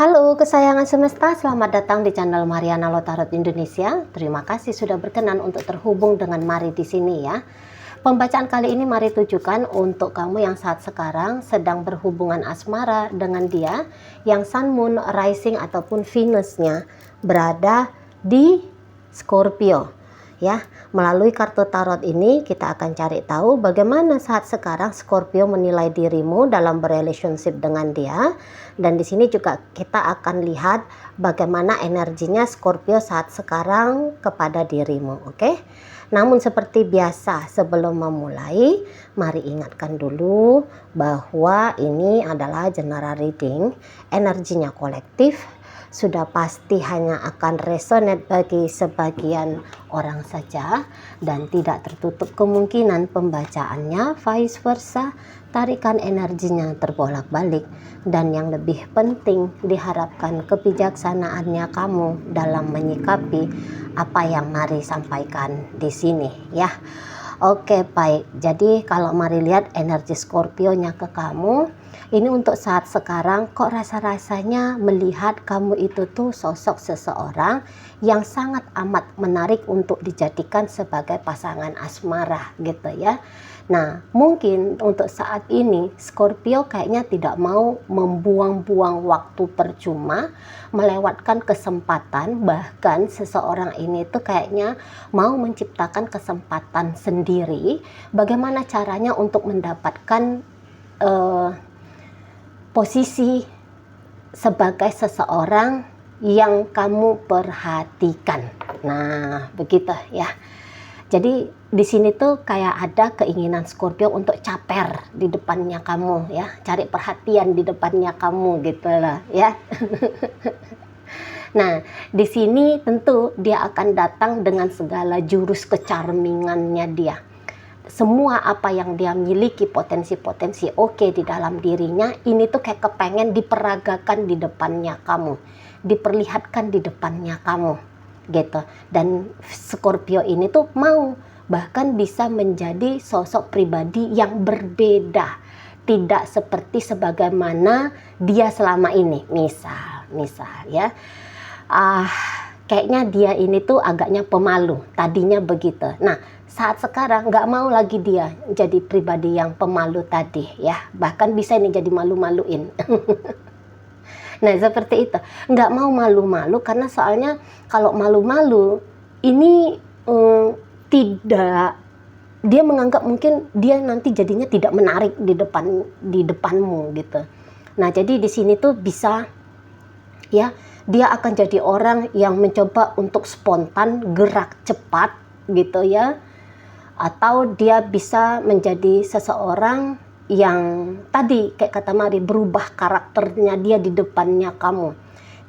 Halo kesayangan semesta, selamat datang di channel Mariana Lotarot Indonesia. Terima kasih sudah berkenan untuk terhubung dengan Mari di sini ya. Pembacaan kali ini Mari tujukan untuk kamu yang saat sekarang sedang berhubungan asmara dengan dia, yang Sun, Moon, Rising ataupun Venusnya berada di Scorpio. Ya, melalui kartu tarot ini kita akan cari tahu bagaimana saat sekarang Scorpio menilai dirimu dalam berrelationship dengan dia, dan di sini juga kita akan lihat bagaimana energinya Scorpio saat sekarang kepada dirimu, oke? Namun seperti biasa sebelum memulai, mari ingatkan dulu bahwa ini adalah general reading, energinya kolektif. Sudah pasti hanya akan resonate bagi sebagian orang saja dan tidak tertutup kemungkinan pembacaannya vice versa, tarikan energinya terbolak-balik, dan yang lebih penting diharapkan kebijaksanaannya kamu dalam menyikapi apa yang Mari sampaikan di sini ya. Oke, baik. Jadi kalau Mari lihat energi Scorpio-nya ke kamu, ini untuk saat sekarang kok rasa-rasanya melihat kamu itu tuh sosok seseorang yang sangat amat menarik untuk dijadikan sebagai pasangan asmara gitu ya. Nah, mungkin untuk saat ini Scorpio kayaknya tidak mau membuang-buang waktu percuma, melewatkan kesempatan, bahkan seseorang ini tuh kayaknya mau menciptakan kesempatan sendiri bagaimana caranya untuk mendapatkan posisi sebagai seseorang yang kamu perhatikan. Nah, begitu ya. Jadi di sini tuh kayak ada keinginan Scorpio untuk caper di depannya kamu ya, cari perhatian di depannya kamu gitu lah ya. Nah, di sini tentu dia akan datang dengan segala jurus kecharmingannya dia. Semua apa yang dia miliki, potensi-potensi oke di dalam dirinya, ini tuh kayak kepengen diperagakan di depannya kamu, diperlihatkan di depannya kamu gitu. Dan Scorpio ini tuh mau bahkan bisa menjadi sosok pribadi yang berbeda, tidak seperti sebagaimana dia selama ini. Misal ya, kayaknya dia ini tuh agaknya pemalu, tadinya begitu. Nah, saat sekarang nggak mau lagi dia jadi pribadi yang pemalu tadi ya, bahkan bisa ini jadi malu-maluin. Nah, seperti itu, nggak mau malu-malu karena soalnya kalau malu-malu ini tidak, dia menganggap mungkin dia nanti jadinya tidak menarik di depanmu gitu. Nah, jadi di sini tuh bisa ya, dia akan jadi orang yang mencoba untuk spontan, gerak cepat gitu ya. Atau dia bisa menjadi seseorang yang tadi kayak kata Mari, berubah karakternya dia di depannya kamu.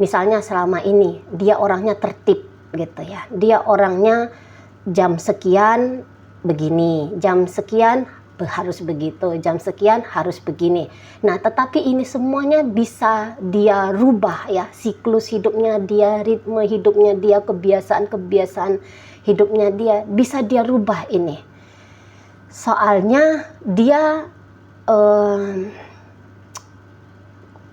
Misalnya selama ini dia orangnya tertib gitu ya. Dia orangnya jam sekian begini, jam sekian harus begitu, jam sekian harus begini. Nah, tetapi ini semuanya bisa dia rubah ya, siklus hidupnya dia, ritme hidupnya dia, kebiasaan-kebiasaan hidupnya dia, bisa dia rubah ini. Soalnya dia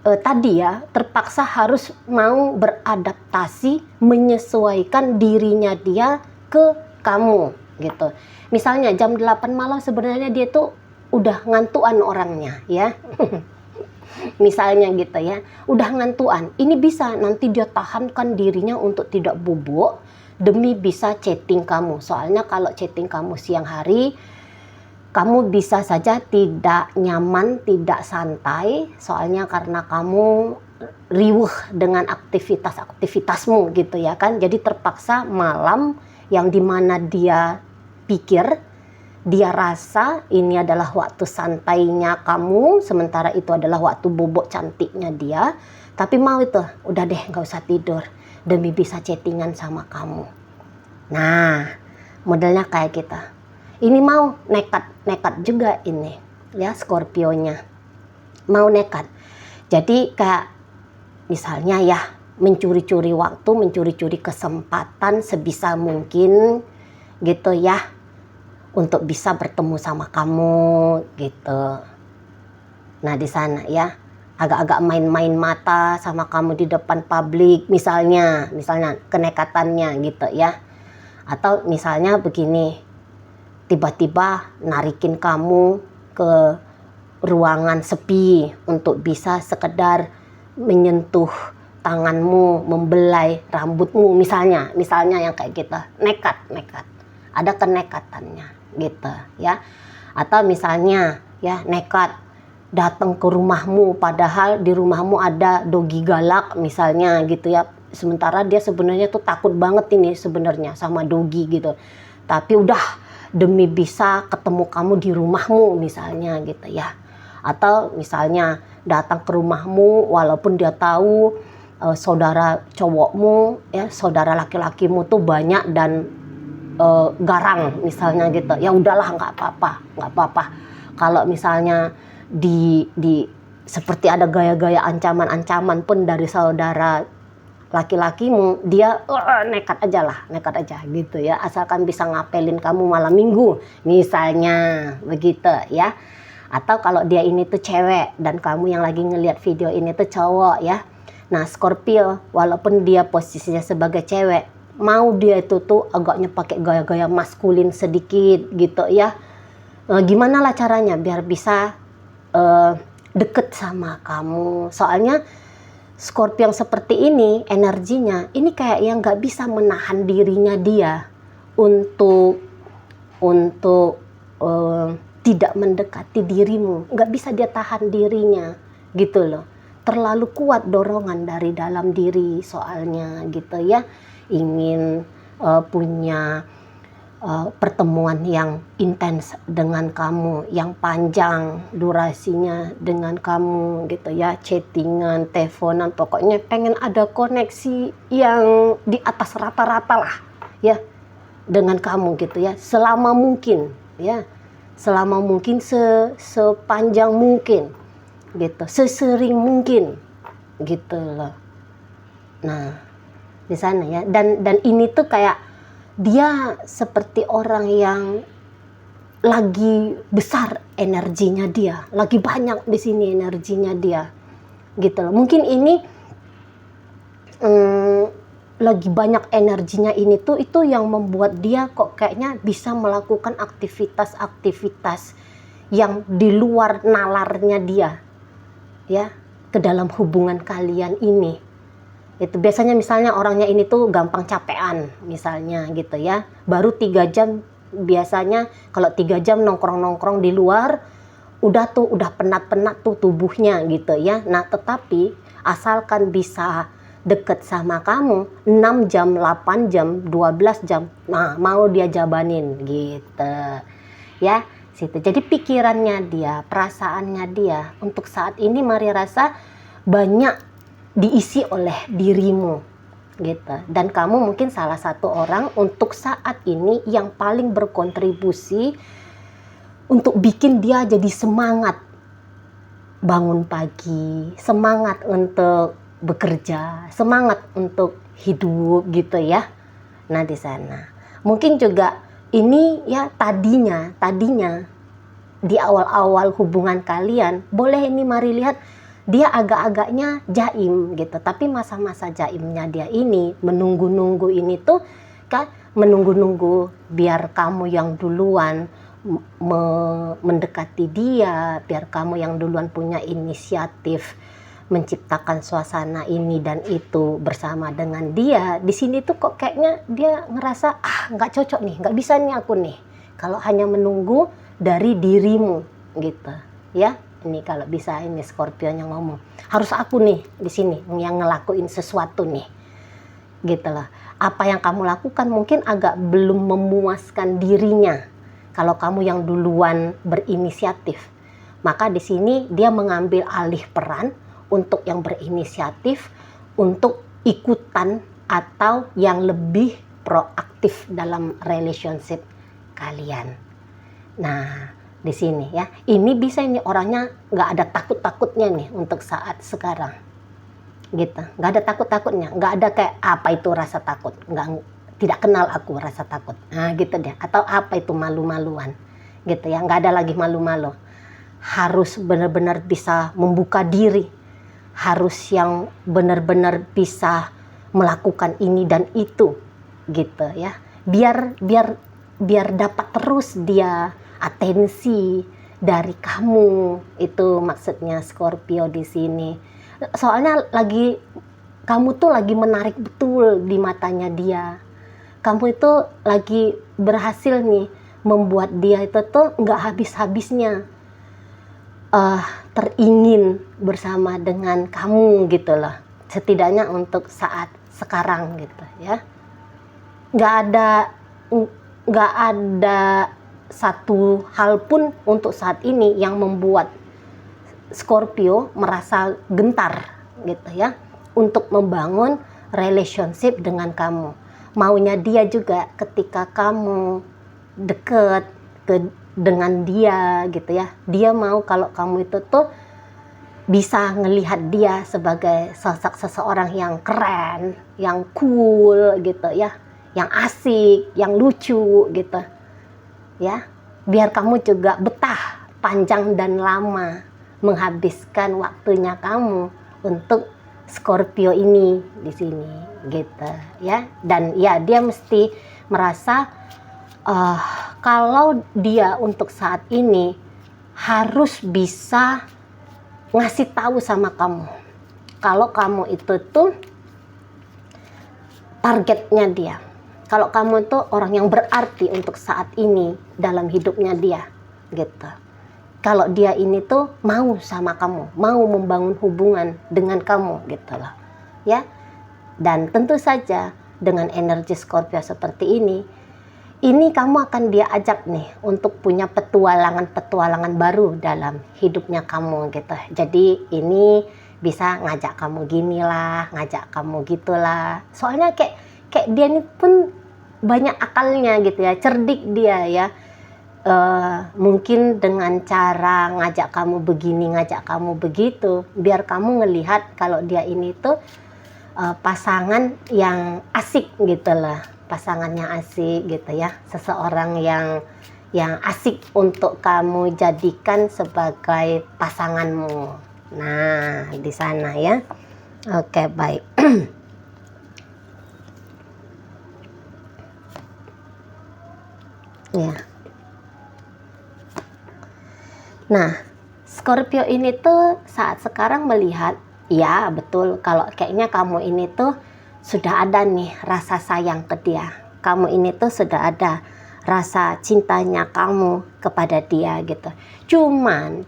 tadi ya terpaksa harus mau beradaptasi, menyesuaikan dirinya dia ke kamu gitu. Misalnya jam 8 malam sebenarnya dia tuh udah ngantuan orangnya ya. Misalnya gitu ya, udah ngantuan. Ini bisa nanti dia tahankan dirinya untuk tidak bubuk demi bisa chatting kamu. Soalnya kalau chatting kamu siang hari, kamu bisa saja tidak nyaman, tidak santai. Soalnya karena kamu riuh dengan aktivitas-aktivitasmu gitu ya kan. Jadi terpaksa malam yang dimana dia pikir, dia rasa ini adalah waktu santainya kamu, sementara itu adalah waktu bobok cantiknya dia. Tapi mau itu, udah deh gak usah tidur demi bisa chattingan sama kamu. Nah, modelnya kayak kita. Ini mau nekat juga ini ya, Scorpio-nya mau nekat. Jadi kayak misalnya ya, mencuri-curi waktu, mencuri-curi kesempatan sebisa mungkin gitu ya, untuk bisa bertemu sama kamu gitu. Nah, di sana ya agak-agak main-main mata sama kamu di depan publik, misalnya kenekatannya gitu ya. Atau misalnya begini, tiba-tiba narikin kamu ke ruangan sepi untuk bisa sekedar menyentuh tanganmu, membelai rambutmu, misalnya yang kayak gitu, nekat, ada kenekatannya gitu ya. Atau misalnya ya nekat datang ke rumahmu padahal di rumahmu ada dogi galak misalnya gitu ya, sementara dia sebenarnya tuh takut banget ini sebenarnya sama dogi gitu, tapi udah demi bisa ketemu kamu di rumahmu misalnya gitu ya. Atau misalnya datang ke rumahmu walaupun dia tahu saudara cowokmu ya, saudara laki-lakimu tuh banyak dan garang misalnya gitu, ya udahlah nggak apa-apa kalau misalnya di seperti ada gaya-gaya ancaman pun dari saudara laki-lakimu, dia nekat aja gitu ya, asalkan bisa ngapelin kamu malam minggu misalnya begitu ya. Atau kalau dia ini tuh cewek dan kamu yang lagi ngelihat video ini tuh cowok ya, nah Scorpio walaupun dia posisinya sebagai cewek, mau dia itu tuh agaknya pakai gaya-gaya maskulin sedikit gitu ya, gimana lah caranya biar bisa deket sama kamu. Soalnya Scorpio yang seperti ini energinya ini kayak yang nggak bisa menahan dirinya dia untuk tidak mendekati dirimu, nggak bisa dia tahan dirinya gitu loh, terlalu kuat dorongan dari dalam diri soalnya gitu ya, ingin punya pertemuan yang intens dengan kamu, yang panjang durasinya dengan kamu gitu ya, chattingan, teleponan, pokoknya pengen ada koneksi yang di atas rata-rata lah ya dengan kamu gitu ya, selama mungkin ya, selama mungkin, sepanjang mungkin gitu, sesering mungkin gitu loh. Nah di sana ya, dan ini tuh kayak dia seperti orang yang lagi besar energinya dia, lagi banyak di sini energinya dia, gitu loh. Mungkin ini lagi banyak energinya ini tuh, itu yang membuat dia kok kayaknya bisa melakukan aktivitas-aktivitas yang di luar nalarnya dia, ya, ke dalam hubungan kalian ini. Itu biasanya misalnya orangnya ini tuh gampang capean misalnya gitu ya, baru 3 jam biasanya, kalau 3 jam nongkrong di luar udah penat tuh tubuhnya gitu ya. Nah tetapi asalkan bisa deket sama kamu 6 jam, 8 jam, 12 jam, nah mau dia jabanin gitu ya situ. Jadi pikirannya dia, perasaannya dia untuk saat ini Mari rasa banyak diisi oleh dirimu gitu, dan kamu mungkin salah satu orang untuk saat ini yang paling berkontribusi untuk bikin dia jadi semangat bangun pagi, semangat untuk bekerja, semangat untuk hidup gitu ya. Nah di sana mungkin juga ini ya, tadinya di awal-awal hubungan kalian, boleh ini Mari lihat dia agak-agaknya jaim gitu, tapi masa-masa jaimnya dia ini menunggu-nunggu ini tuh kan, menunggu-nunggu biar kamu yang duluan mendekati dia, biar kamu yang duluan punya inisiatif menciptakan suasana ini dan itu bersama dengan dia. Di sini tuh kok kayaknya dia ngerasa nggak cocok nih, nggak bisa nih aku nih kalau hanya menunggu dari dirimu gitu ya. Ini kalau bisa ini Scorpio yang ngomong, harus aku nih di sini yang ngelakuin sesuatu nih gitu loh. Apa yang kamu lakukan mungkin agak belum memuaskan dirinya kalau kamu yang duluan berinisiatif, maka di sini dia mengambil alih peran untuk yang berinisiatif, untuk ikutan atau yang lebih proaktif dalam relationship kalian. Nah di sini ya, ini bisa ini orangnya nggak ada takut-takutnya nih untuk saat sekarang gitu, nggak ada takut-takutnya, nggak ada kayak apa itu rasa takut, tidak kenal aku rasa takut, nah gitu deh, atau apa itu malu-maluan gitu ya, nggak ada lagi malu-malu, harus benar-benar bisa membuka diri harus yang benar-benar bisa melakukan ini dan itu gitu ya. Biar dapat terus dia atensi dari kamu, itu maksudnya Scorpio di sini. Soalnya kamu tuh lagi menarik betul di matanya dia. Kamu itu lagi berhasil nih membuat dia itu tuh nggak habis-habisnya teringin bersama dengan kamu gitu loh. Setidaknya untuk saat sekarang gitu ya. Nggak ada satu hal pun untuk saat ini yang membuat Scorpio merasa gentar gitu ya untuk membangun relationship dengan kamu. Maunya dia juga ketika kamu deket dengan dia gitu ya, dia mau kalau kamu itu tuh bisa ngelihat dia sebagai sosok seseorang yang keren, yang cool gitu ya, yang asik, yang lucu gitu ya, biar kamu juga betah panjang dan lama menghabiskan waktunya kamu untuk Scorpio ini di sini gitu ya. Dan ya dia mesti merasa kalau dia untuk saat ini harus bisa ngasih tahu sama kamu kalau kamu itu tuh targetnya dia, kalau kamu tuh orang yang berarti untuk saat ini dalam hidupnya dia gitu. Kalau dia ini tuh mau sama kamu, mau membangun hubungan dengan kamu gitu loh ya. Dan tentu saja dengan energi Scorpio seperti ini kamu akan dia ajak nih untuk punya petualangan baru dalam hidupnya kamu gitu. Jadi ini bisa ngajak kamu gini lah, ngajak kamu gitulah. Soalnya kayak dia ini pun banyak akalnya gitu ya, cerdik dia ya. Mungkin dengan cara ngajak kamu begini, ngajak kamu begitu, biar kamu ngelihat kalau dia ini tuh pasangan yang asik gitu lah, pasangannya asik gitu ya, seseorang yang asik untuk kamu jadikan sebagai pasanganmu. Nah, di sana ya. Oke, baik. Ya. Nah, Scorpio ini tuh saat sekarang melihat, ya betul, kalau kayaknya kamu ini tuh sudah ada nih rasa sayang ke dia. Kamu ini tuh sudah ada rasa cintanya kamu kepada dia gitu. Cuman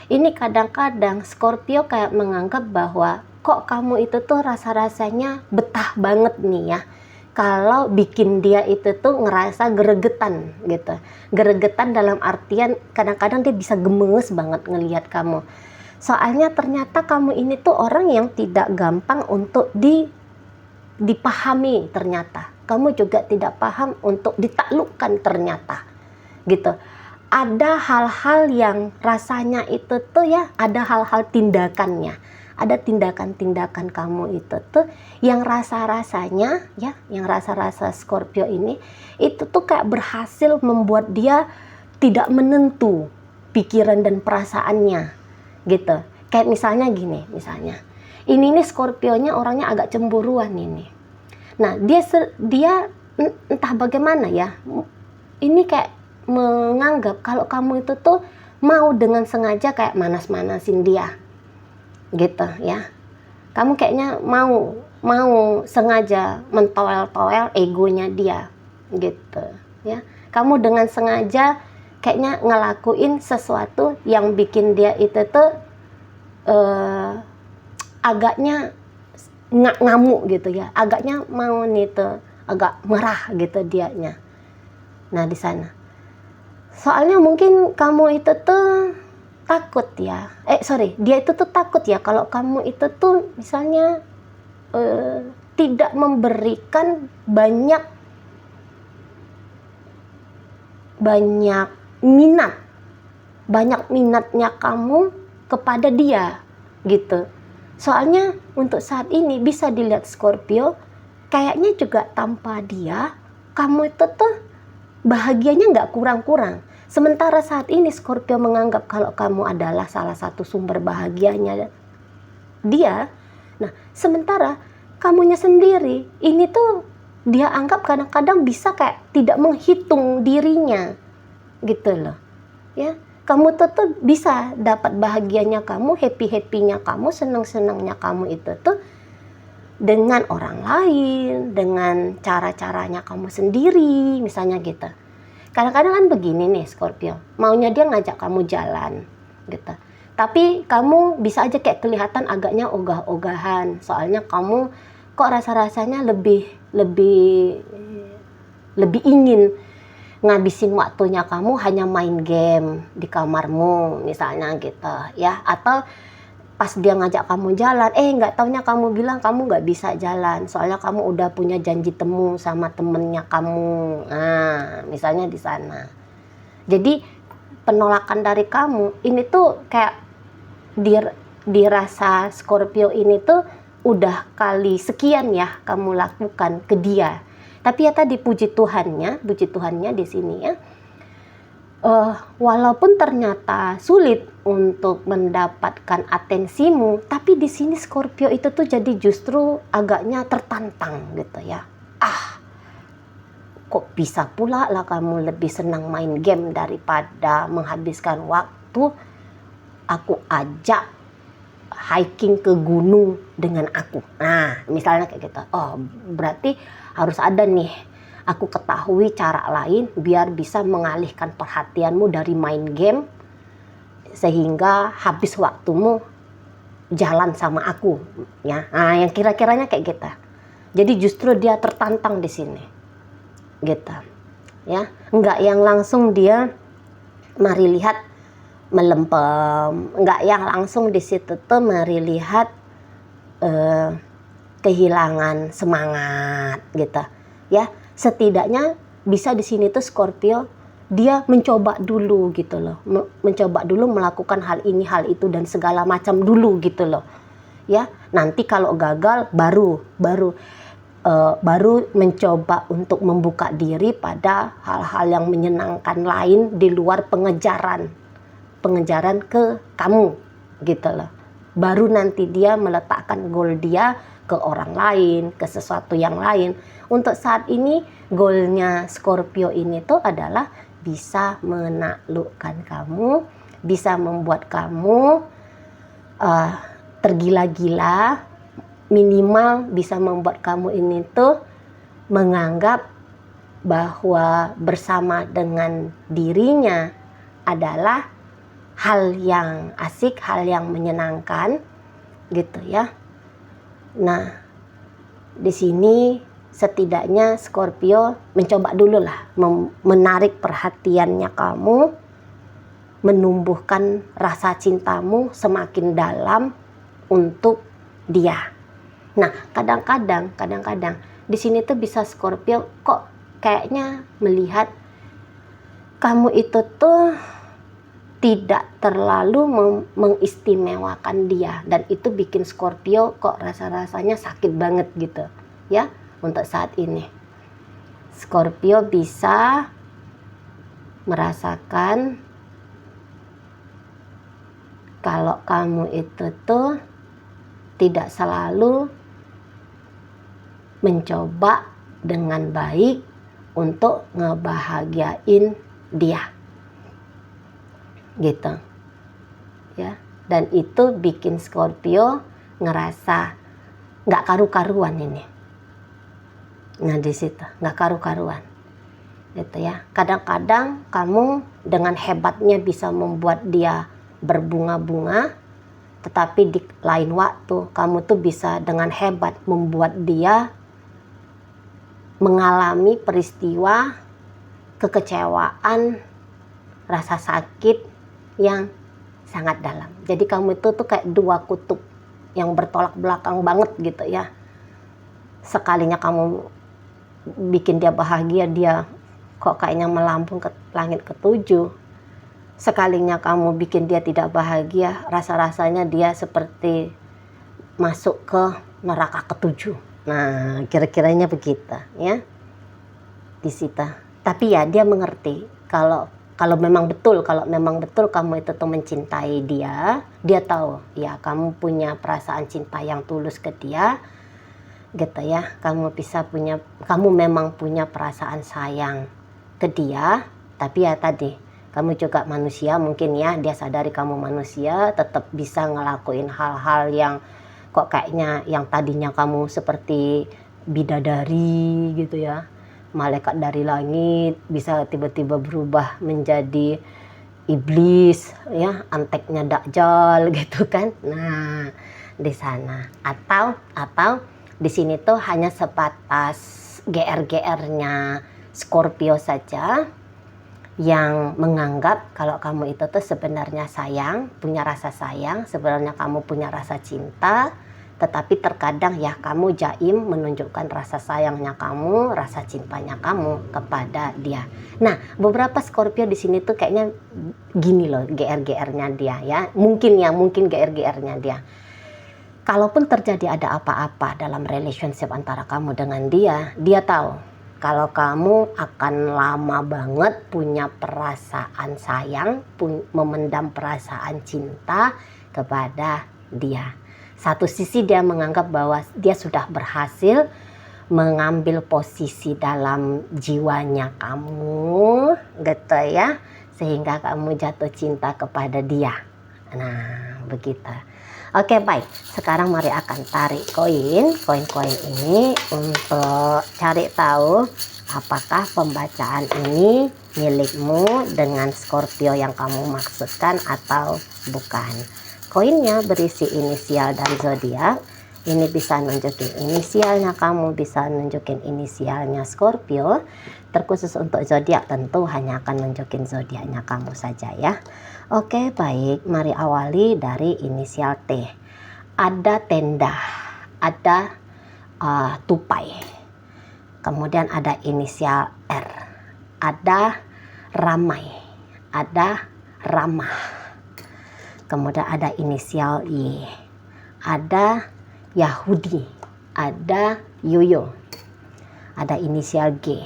ini kadang-kadang Scorpio kayak menganggap bahwa kok kamu itu tuh rasa-rasanya betah banget nih ya, kalau bikin dia itu tuh ngerasa geregetan gitu. Geregetan dalam artian kadang-kadang dia bisa gemes banget ngelihat kamu. Soalnya ternyata kamu ini tuh orang yang tidak gampang untuk dipahami ternyata. Kamu juga tidak paham untuk ditaklukkan ternyata gitu. Ada hal-hal yang rasanya itu tuh ya, ada hal-hal tindakannya. Ada tindakan-tindakan kamu itu tuh yang rasa-rasanya ya, yang rasa-rasa Scorpio ini itu tuh kayak berhasil membuat dia tidak menentu pikiran dan perasaannya gitu. Kayak misalnya gini, misalnya ini nih Scorpionya orangnya agak cemburuan ini. Nah, dia entah bagaimana ya, ini kayak menganggap kalau kamu itu tuh mau dengan sengaja kayak manas-manasin dia gitu ya. Kamu kayaknya mau sengaja mentoel-toel egonya dia gitu ya. Kamu dengan sengaja kayaknya ngelakuin sesuatu yang bikin dia itu tuh agaknya ngamuk gitu ya, agaknya mau nih tuh agak marah gitu dianya. Nah, di sana soalnya mungkin kamu itu tuh takut ya, dia itu tuh takut ya kalau kamu itu tuh misalnya tidak memberikan banyak minatnya kamu kepada dia gitu. Soalnya untuk saat ini bisa dilihat Scorpio kayaknya juga tanpa dia kamu itu tuh bahagianya nggak kurang-kurang. Sementara saat ini Scorpio menganggap kalau kamu adalah salah satu sumber bahagianya dia. Nah, sementara kamunya sendiri ini tuh dia anggap kadang-kadang bisa kayak tidak menghitung dirinya gitu loh. Ya, kamu tuh bisa dapat bahagianya kamu, happy-happynya kamu, senang-senangnya kamu itu tuh dengan orang lain, dengan cara-caranya kamu sendiri, misalnya gitu. Kadang-kadang kan begini nih Scorpio, maunya dia ngajak kamu jalan gitu. Tapi kamu bisa aja kayak kelihatan agaknya ogah-ogahan, soalnya kamu kok rasa-rasanya lebih ingin ngabisin waktunya kamu hanya main game di kamarmu misalnya gitu ya, atau pas dia ngajak kamu jalan, nggak taunya kamu bilang kamu nggak bisa jalan soalnya kamu udah punya janji temu sama temennya kamu. Nah, misalnya di sana. Jadi penolakan dari kamu ini tuh kayak dirasa Scorpio ini tuh udah kali sekian ya kamu lakukan ke dia. Tapi ya tadi puji Tuhannya di sini ya. Walaupun ternyata sulit untuk mendapatkan atensimu, tapi di sini Scorpio itu tuh jadi justru agaknya tertantang gitu ya. Kok bisa pula lah kamu lebih senang main game daripada menghabiskan waktu aku ajak hiking ke gunung dengan aku. Nah, misalnya kayak gitu. Oh, berarti harus ada nih aku ketahui cara lain biar bisa mengalihkan perhatianmu dari main game sehingga habis waktumu jalan sama aku ya. Nah, yang kira-kiranya kayak gitu. Jadi justru dia tertantang di sini. Gitu. Ya, enggak yang langsung dia mari lihat melempem, enggak yang langsung di situ tuh mari lihat kehilangan semangat gitu. Ya, setidaknya bisa di sini tuh Scorpio dia mencoba dulu gitu loh, mencoba dulu melakukan hal ini hal itu dan segala macam dulu gitu loh ya. Nanti kalau gagal baru mencoba untuk membuka diri pada hal-hal yang menyenangkan lain di luar pengejaran ke kamu gitu loh. Baru nanti dia meletakkan goal dia ke orang lain, ke sesuatu yang lain. Untuk saat ini goalnya Scorpio ini tuh adalah bisa menaklukkan kamu, bisa membuat kamu tergila-gila, minimal bisa membuat kamu ini tuh menganggap bahwa bersama dengan dirinya adalah hal yang asik, hal yang menyenangkan gitu ya. Nah, di sini setidaknya Scorpio mencoba dulu lah menarik perhatiannya kamu, menumbuhkan rasa cintamu semakin dalam untuk dia. Nah, kadang-kadang di sini tuh bisa Scorpio kok kayaknya melihat kamu itu tuh tidak terlalu mengistimewakan dia, dan itu bikin Scorpio kok rasa-rasanya sakit banget gitu ya. Untuk saat ini Scorpio bisa merasakan kalau kamu itu tuh tidak selalu mencoba dengan baik untuk ngebahagiain dia gitu ya. Dan itu bikin Scorpio ngerasa nggak karu-karuan ini. Nah, di situ nggak karu-karuan gitu ya. Kadang-kadang kamu dengan hebatnya bisa membuat dia berbunga-bunga, tetapi di lain waktu kamu tuh bisa dengan hebat membuat dia mengalami peristiwa kekecewaan, rasa sakit yang sangat dalam. Jadi kamu itu tuh kayak dua kutub yang bertolak belakang banget gitu ya. Sekalinya kamu bikin dia bahagia, dia kok kayaknya melampung ke langit ketujuh. Sekalinya kamu bikin dia tidak bahagia, rasa-rasanya dia seperti masuk ke neraka ketujuh. Nah, kira-kiranya begitu ya di situ. Tapi ya dia mengerti kalau kalau memang betul kamu itu tuh mencintai dia, dia tahu ya kamu punya perasaan cinta yang tulus ke dia, gitu ya. Kamu memang punya perasaan sayang ke dia, tapi ya tadi kamu juga manusia mungkin ya, dia sadari kamu manusia, tetap bisa ngelakuin hal-hal yang kok kayaknya yang tadinya kamu seperti bidadari gitu ya, malaikat dari langit, bisa tiba-tiba berubah menjadi iblis ya, anteknya Dajjal gitu kan. Nah, di sana atau di sini tuh hanya sebatas GR-GR-nya Scorpio saja yang menganggap kalau kamu itu tuh sebenarnya sayang, punya rasa sayang, sebenarnya kamu punya rasa cinta, tetapi terkadang ya kamu jaim menunjukkan rasa sayangnya kamu, rasa cintanya kamu kepada dia. Nah, beberapa Scorpio di sini tuh kayaknya gini loh GR-GR-nya dia ya. Mungkin GR-GR-nya dia. Kalaupun terjadi ada apa-apa dalam relationship antara kamu dengan dia, dia tahu kalau kamu akan lama banget punya perasaan sayang, memendam perasaan cinta kepada dia. Satu sisi dia menganggap bahwa dia sudah berhasil mengambil posisi dalam jiwanya kamu, gitu ya, sehingga kamu jatuh cinta kepada dia. Nah, begitu. Oke, baik. Sekarang mari akan tarik koin-koin ini untuk cari tahu apakah pembacaan ini milikmu dengan Scorpio yang kamu maksudkan atau bukan. Koinnya berisi inisial dan zodiak. Ini bisa nunjukin inisialnya kamu, bisa nunjukin inisialnya Scorpio. Terkhusus untuk zodiak tentu hanya akan nunjukin zodiaknya kamu saja ya. Oke, baik. Mari awali dari inisial T. Ada tenda, ada tupai. Kemudian ada inisial R. Ada ramai, ada ramah. Kemudian ada inisial Y, ada Yahudi, ada Yoyo, ada inisial G,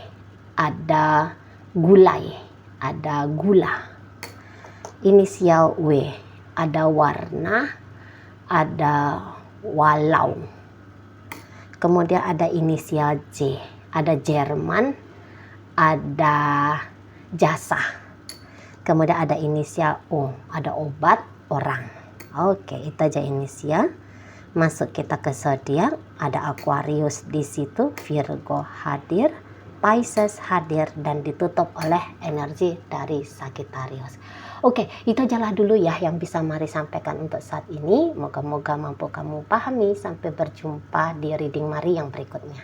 ada gulai, ada gula. Inisial W, ada warna, ada walau. Kemudian ada inisial J, ada Jerman, ada jasa. Kemudian ada inisial O, ada obat, orang. Oke, itu aja inisial. Masuk kita ke zodiak, ada Aquarius di situ, Virgo hadir, Pisces hadir, dan ditutup oleh energi dari Sagittarius. Oke, itu ajalah dulu ya yang bisa Mari sampaikan untuk saat ini. Moga-moga mampu kamu pahami. Sampai berjumpa di reading Mari yang berikutnya.